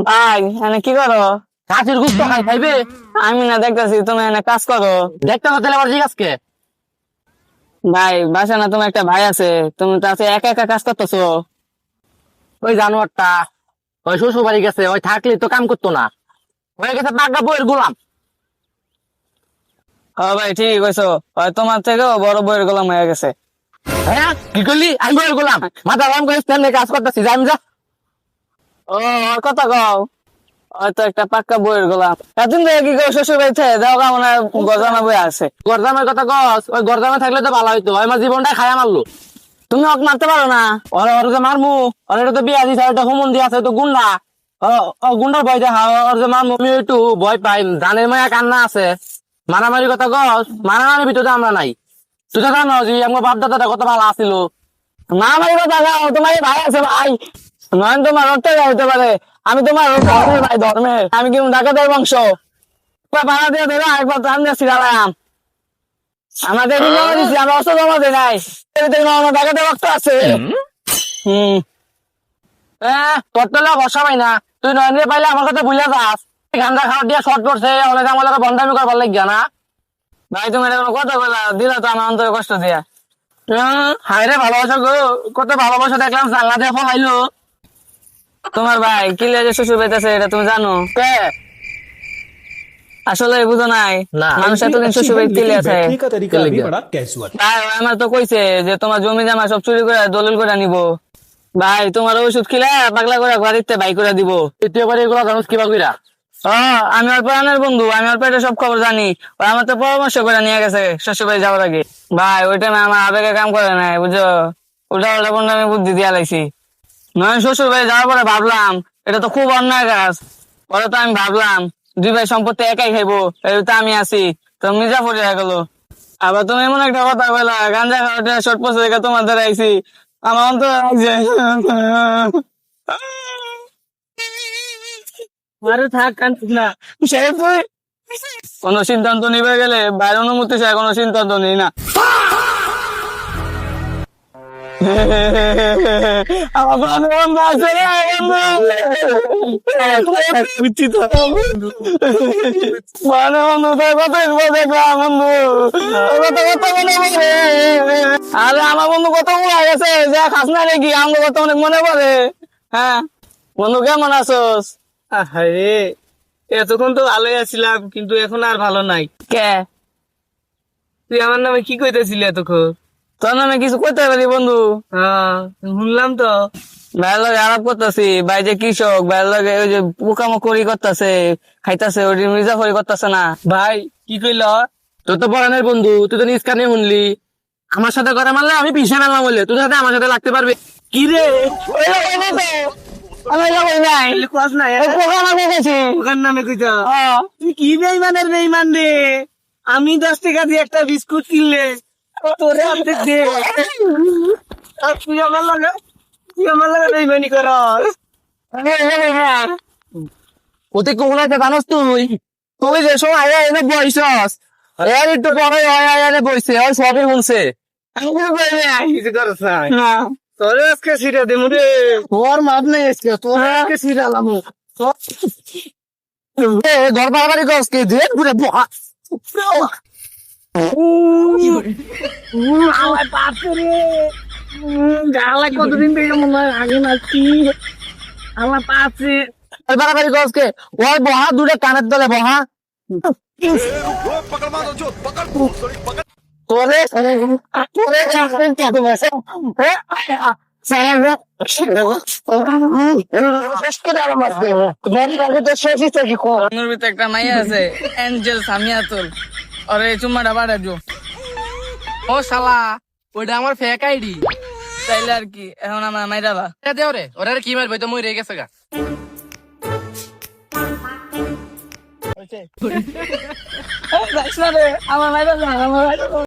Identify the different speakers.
Speaker 1: ভাই এনে কি করো?
Speaker 2: কাজের গুস্ত খাইবে
Speaker 1: আমি না দেখতেছি তুমি এনে কাজ করো।
Speaker 2: দেখতে পাচ্ছি আবার ঠিক আজকে
Speaker 1: ভাই বাসা না তোমার একটা ভাই আছে, তুমি তো আছে একা একা কাজ করতেছো।
Speaker 2: ওই জানোয়ারটা ওই শ্বশুর বাড়ি গেছে, ওই থাকলে তো কাম করতো না, হয়ে গেছে পাগলা বইয়ের গোলাম।
Speaker 1: ও ভাই ঠিকই কইছো, ওই তোমার থেকেও বড় বইয়ের গোলাম হয়ে গেছে।
Speaker 2: হ্যাঁ কি করলি? আমি বইয়ের গোলাম? মাথা গরম করে স্ট্যান্ডে কাজ করতেছি, যাই যা।
Speaker 1: ও ওর কথা কও, হয়তো একটা পাক্কা বইয়ের গোলাম। এতদিন ধরে কি করো শ্বশুর বাড়িতে? দেখো কেমন গজানা বই আছে।
Speaker 2: গরদামের কথা কস, ওই গরদামে থাকলে তো ভালো হইতো, আমার জীবনটা খায়া মারলো।
Speaker 1: তুমি ওকে মারতে পারো না?
Speaker 2: ওরে ওর যে মারমু, ওর এটা তো বিয়া দিছে, ওটা হুমন দিয়ে আছে, তো গুন্ডা। ও গুন্ডার ভয় দেখা, ওর যে মারমু আমি একটু ভয় পাই, ধানের মায়া কান্না আছে। মারামারি কথা কস, মারামারির ভিতরে আমরা নাই। তুই তো জানো যে আমার বাপ দাদাটা কত ভালো আছিল।
Speaker 1: না ভাই কথা গাও, তোমার এই ভাই আছে ভাই, নয়ন তোমার রক্তে হইতে পারে, আমি তোমার ধর্মের ভাই, ধর্মের। আমি কি ডাকাতের বংশ? ভাড়া দিয়ে দেবে একবার দাম দিয়ে ছিড়ালাম। আমাদের দিচ্ছি, আমরা অস্ত্র জমা দিই নাই। আমার ডাকাতের রক্ত আছে।
Speaker 2: তোর তো বসা পাই না, তুই নয়ন পাইলে আমার কথা বুঝলে যাস। গান্দা খাওয়ার দিয়ে শর্ট করছে, অনেক আমার লোক বন্ধামি করবার লাগিয়া না।
Speaker 1: ভাই তুমি এটা কোনো কথা বলা দিলা তো আমার অন্তরে কষ্ট দিয়া।
Speaker 2: হায় রে ভালোবাসা গো, কত ভালোবাসা দেখলাম জানলা দিয়ে ফলাইলো।
Speaker 1: তোমার ভাই কি লেগে শ্বশুর পেতেছে এটা তুমি জানো? আসলে বুঝো নাই,
Speaker 2: না।
Speaker 1: মানুষ এতদিন শ্বশুর বাড়ি কিলে আছে।
Speaker 3: बैठने का तरीका भी बड़ा कैजुअल।
Speaker 1: ভাই আমার তো কইছে যে তোমার জমি জামা সব চুরি করে দলিল করে নিবো। ভাই তোমার ওষুধ খিলা পাগলা করে ঘরিতে বাই করে দিব।
Speaker 2: তৃতীয় করে এগুলো জানুস কিবা কইরা?
Speaker 1: আমি ওর প্রাণের বন্ধু, আমি ওর পেটে সব খবর জানি। ও আমার তো পরামর্শ করে নিয়ে গেছে শ্বশুর বাড়ি যাওয়ার আগে। ভাই ওই টাইমে আমার আবেগে কাম করে নাই, বুঝছো? উল্টা উল্টা বন্ধু আমি বুদ্ধি দিয়া লাইছি। নয় শ্বশুর বাড়ি যাওয়ার পরে ভাবলাম এটা তো খুব অন্যায় কাজ। পরে তো আমি ভাবলাম দুই ভাই সম্পত্তি একাই খাইবো, তো আমি আছি, তো মির্জা পড়ে গেল। আবার তুমি এমন একটা কথা বলা, গাঞ্জা খাওয়াটা শর্ট পোস্ট দেখে তোমার দ্বারা আইছি, আমার অন্তর লাগছে। আরে থাক কান্দিস না, সাহেব তুই কোনো সিদ্ধান্ত নিবে গেলে বাইরের অনুমতি চাই, কোনো সিদ্ধান্ত নিই না। আমার প্রাণের বন্ধু আছে রে, বুঝছি তো প্রাণের বন্ধু, তাই কতই দেখলাম বন্ধু, কত কত মনে পড়ে। আরে আমার বন্ধু কত মনে গেছে, যা খাস না নাকি আমার কত অনেক মনে পড়ে। হ্যাঁ বন্ধু কেমন আছোস?
Speaker 4: আরে এতক্ষণ তো ভালোই আছিলাম, কিন্তু এখন আর ভালো নাই।
Speaker 1: কে?
Speaker 4: তুই আমার নামে কি কইতেছিলি এতক্ষণ?
Speaker 1: তোর নামে কিছু করতে পারি বন্ধু?
Speaker 4: হ্যাঁ শুনলাম তো।
Speaker 1: ভাইয়ের লগে আলাপ করতেছি, ভাই যে কৃষক, ভাইয়ের লগে ওই যে পোকামাকড়ি করতেছে, খাইতেছে, ওই মির্জাফরি করতেছে না।
Speaker 4: ভাই কি কইল?
Speaker 2: তোর তো পরানের বন্ধু, তুই তো নিজ কানে শুনলি। আমার সাথে করে মারলে আমি পিছিয়ে নামলাম বললে, তোর সাথে আমার সাথে লাগতে পারবে?
Speaker 4: কি রে?
Speaker 1: আমি যাবই নাই,
Speaker 4: কস না
Speaker 1: পোকামাকড়ি গেছি।
Speaker 4: ওখান নামে কইছ? তুই কি বেইমানের বেইমান রে? আমি 10 টাকা দিয়ে একটা বিস্কুট কিনলে তোরে অর্ধেক দে, আর তুই আমার লাগে বেইমানি করস।
Speaker 2: ওতে কোন আছে জানোস তুই? তুই যে সময় এনে বইছস, এর একটু পরে এনে বইছে, ওই সবই শুনছে।
Speaker 4: কিছু করস না, তোরে আজকে সিটা দেবো রে।
Speaker 2: তোর মাপ নেই আজকে, তোর
Speaker 4: আজকে সিটালাম।
Speaker 2: ঘর বাড়াবাড়ি করস কে দিয়ে ঘুরে বহা।
Speaker 4: আমার পাশে রে গালা কতদিন থেকে মনে হয় আগে নাচছি। আমার পাশে
Speaker 2: বাড়াবাড়ি করস কে? ওই বহা দূরে কানের তলে বহা। তোরে তোরে কত বসে
Speaker 1: ওর ভিতরে একটা মাইয়া আছে, এঞ্জেল সামিয়াতুল, ওর এই চুম্মাটা বাড়া দিও।
Speaker 2: ও শালা, ওইটা আমার ফেক আইডি।
Speaker 1: চাইলে আর কি, এখন আমার মাইরালা।
Speaker 2: দেও রে, ওরা কি মারবে তো মই রে গেছে গা।
Speaker 1: আমার মাইরালা, আমার মাইরালা।